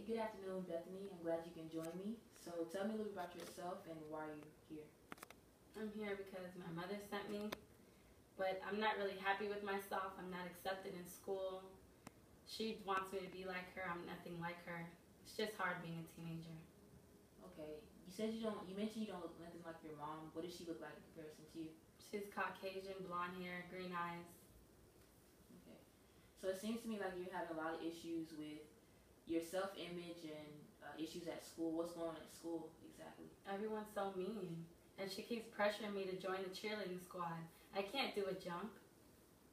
good afternoon, Bethany. I'm glad you can join me. So tell me a little bit about yourself and why you're here. I'm here because my mother sent me, but I'm not really happy with myself. I'm not accepted in school. She wants me to be like her. I'm nothing like her. It's just hard being a teenager. Okay. You mentioned you don't look nothing like your mom. What does she look like in comparison to you? She's Caucasian, blonde hair, green eyes. Okay. So it seems to me like you're having a lot of issues with your self-image and issues at school. What's going on at school exactly? Everyone's so mean, and she keeps pressuring me to join the cheerleading squad. I can't do a jump.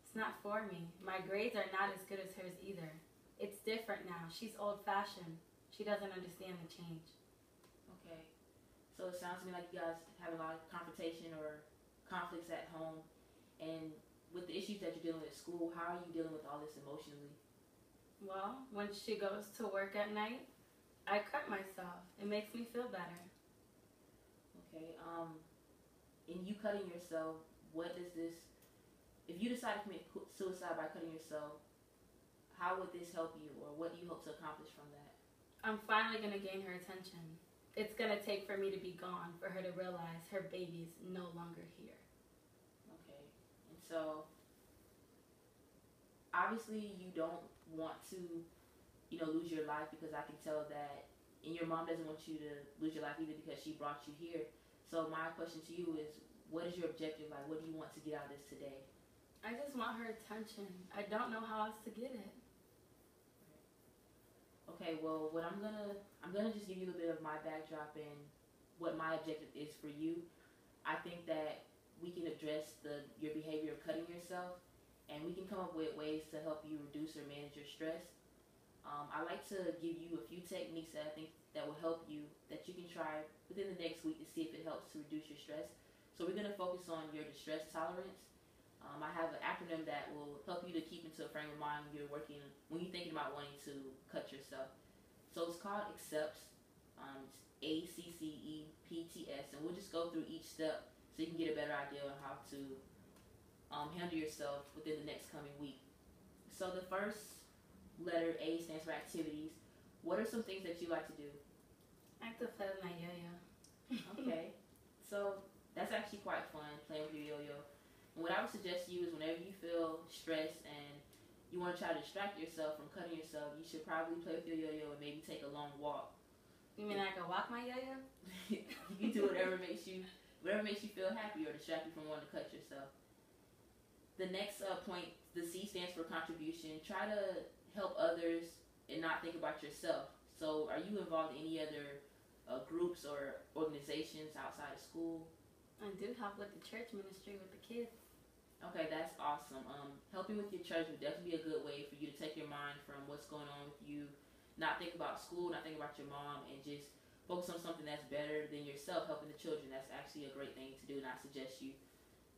It's not for me. My grades are not as good as hers either. It's different now. She's old-fashioned. She doesn't understand the change. Okay. So it sounds to me like you guys have a lot of confrontation or conflicts at home. And with the issues that you're dealing with at school, how are you dealing with all this emotionally? Well, when she goes to work at night, I cut myself. It makes me feel better. Okay. In you cutting yourself, if you decide to commit suicide by cutting yourself, how would this help you, or what do you hope to accomplish from that? I'm finally going to gain her attention. It's going to take for me to be gone for her to realize her baby's no longer here. Okay. And so, obviously you don't want to, lose your life, because I can tell that, and your mom doesn't want you to lose your life either because she brought you here. So my question to you is, what is your objective? Like, what do you want to get out of this today? I just want her attention. I don't know how else to get it. Okay, well, what I'm gonna just give you a little bit of my backdrop and what my objective is for you. I think that we can address your behavior of cutting yourself, and we can come up with ways to help you reduce or manage your stress. I like to give you a few techniques that I think that will help you, that you can try within the next week to see if it helps to reduce your stress. So we're going to focus on your distress tolerance. I have an acronym that will help you to keep into a frame of mind when you're thinking about wanting to cut yourself. So it's called ACCEPTS, ACCEPTS, and we'll just go through each step so you can get a better idea on how to handle yourself within the next coming week. So the first letter, A, stands for activities. What are some things that you like to do? I like to play with my yo-yo. Okay, so that's actually quite fun, playing with your yo-yo. And what I would suggest to you is whenever you feel stressed and you want to try to distract yourself from cutting yourself, you should probably play with your yo-yo and maybe take a long walk. You mean I can walk my yo-yo? You can do whatever makes you feel happy or distract you from wanting to cut yourself. The next point, the C, stands for contribution. Try to help others and not think about yourself. So are you involved in any other groups or organizations outside of school? I do help with the church ministry with the kids. Okay, that's awesome. Helping with your church would definitely be a good way for you to take your mind from what's going on with you, not think about school, not think about your mom, and just focus on something that's better than yourself, helping the children. That's actually a great thing to do, and I suggest you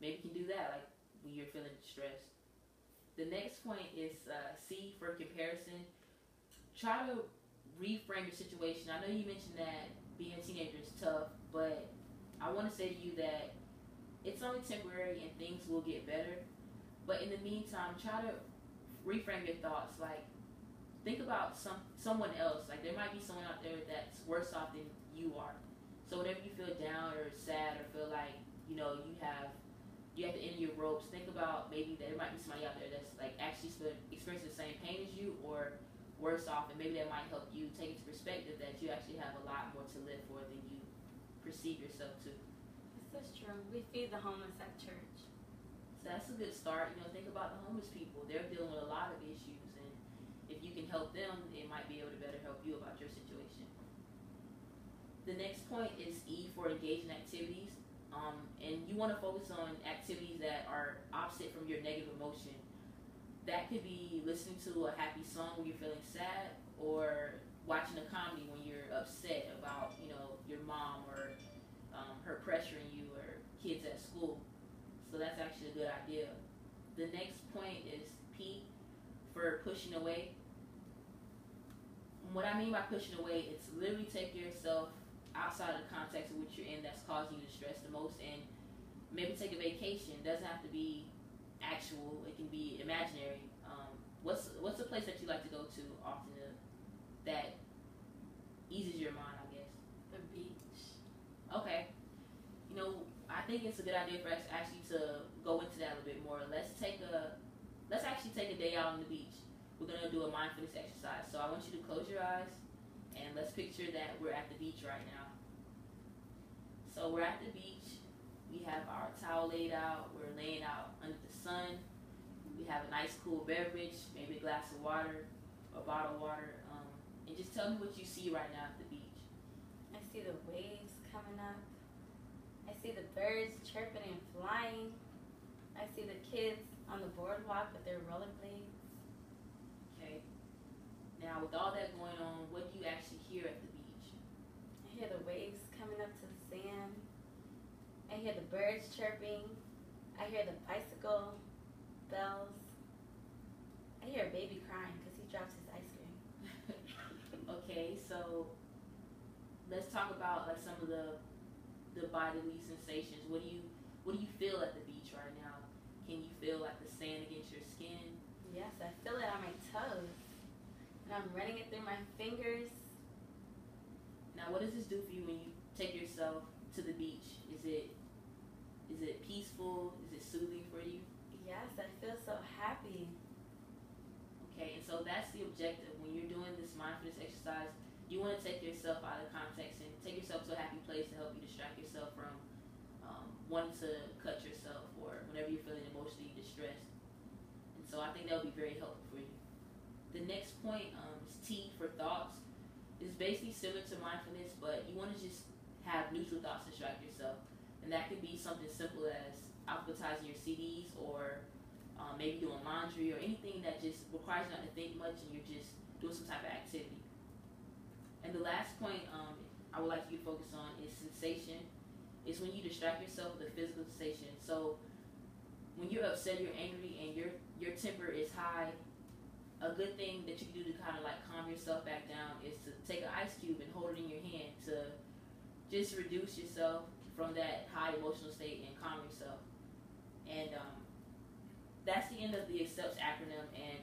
maybe can do that, like when you're feeling stressed. The next point is C, for comparison. Try to reframe your situation. I know you mentioned that being a teenager is tough, but I want to say to you that it's only temporary and things will get better. But in the meantime, try to reframe your thoughts. Like, think about someone else. Like, there might be someone out there that's worse off than you are. So whenever you feel down or sad or feel like, you have the end of your ropes, think about maybe there might be somebody out there that's like actually experiencing the same pain as you or worse off, and maybe that might help you take into perspective that you actually have a lot more to live for than you perceive yourself to. This is true. We feed the homeless at church. So that's a good start. Think about the homeless people. They're dealing with a lot of issues, and if you can help them, it might be able to better help you about your situation. The next point is E, for engaging activities. And you want to focus on activities that are opposite from your negative emotion. That could be listening to a happy song when you're feeling sad, or watching a comedy when you're upset about, your mom or her pressuring you or kids at school. So that's actually a good idea. The next point is P, for pushing away. What I mean by pushing away, it's literally take yourself outside of the context of which you're in that's causing you to stress the most, and maybe take a vacation. It doesn't have to be actual, it can be imaginary. What's a place that you like to go to often that eases your mind, I guess? The beach. Okay. You know, I think it's a good idea for us actually to go into that a little bit more. Let's actually take a day out on the beach. We're gonna do a mindfulness exercise. So I want you to close your eyes and let's picture that we're at the beach right now. So we're at the beach. We have our towel laid out. We're laying out under the sun. We have a nice cool beverage, maybe a glass of water, a bottle of water. And just tell me what you see right now at the beach. I see the waves coming up. I see the birds chirping and flying. I see the kids on the boardwalk with their rollerblades. Okay. Now, with all that going on, what do you actually hear at the beach? I hear the waves coming up to the sand. I hear the birds chirping. I hear the bicycle bells. I hear a baby crying because he drops his ice cream. Okay, so let's talk about like some of the bodily sensations. What do you feel at the beach right now? Can you feel like the sand against your skin? Yes, I feel it on my toes. And I'm running it through my fingers. Now, what does this do for you when you take yourself to the beach? Is it peaceful? Is it soothing for you? Yes, I feel so happy. Okay, and so that's the objective. When you're doing this mindfulness exercise, you want to take yourself out of context and take yourself to a happy place to help you distract yourself from wanting to cut yourself or whenever you're feeling emotionally distressed. And so I think that would be very helpful for you. The next point is T for thoughts. It's basically similar to mindfulness, but you want to just have neutral thoughts to distract yourself. And that could be something simple as alphabetizing your CDs or maybe doing laundry or anything that just requires you not to think much and you're just doing some type of activity. And the last point I would like you to focus on is sensation. It's when you distract yourself with a physical sensation. So when you're upset, you're angry, and your temper is high, a good thing that you can do to kind of like calm yourself back down is to take an ice cube and hold it in your hand to just reduce yourself from that high emotional state and calm yourself. And that's the end of the ACCEPTS acronym, and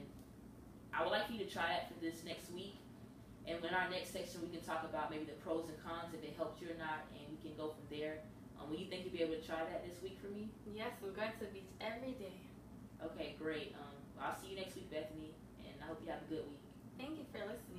I would like for you to try that for this next week. And in our next section, we can talk about maybe the pros and cons, if it helped you or not, and we can go from there. Will you think you'll be able to try that this week for me? Yes, I'm going to the beach every day. Okay, great. I'll see you next week, Bethany, and I hope you have a good week. Thank you for listening.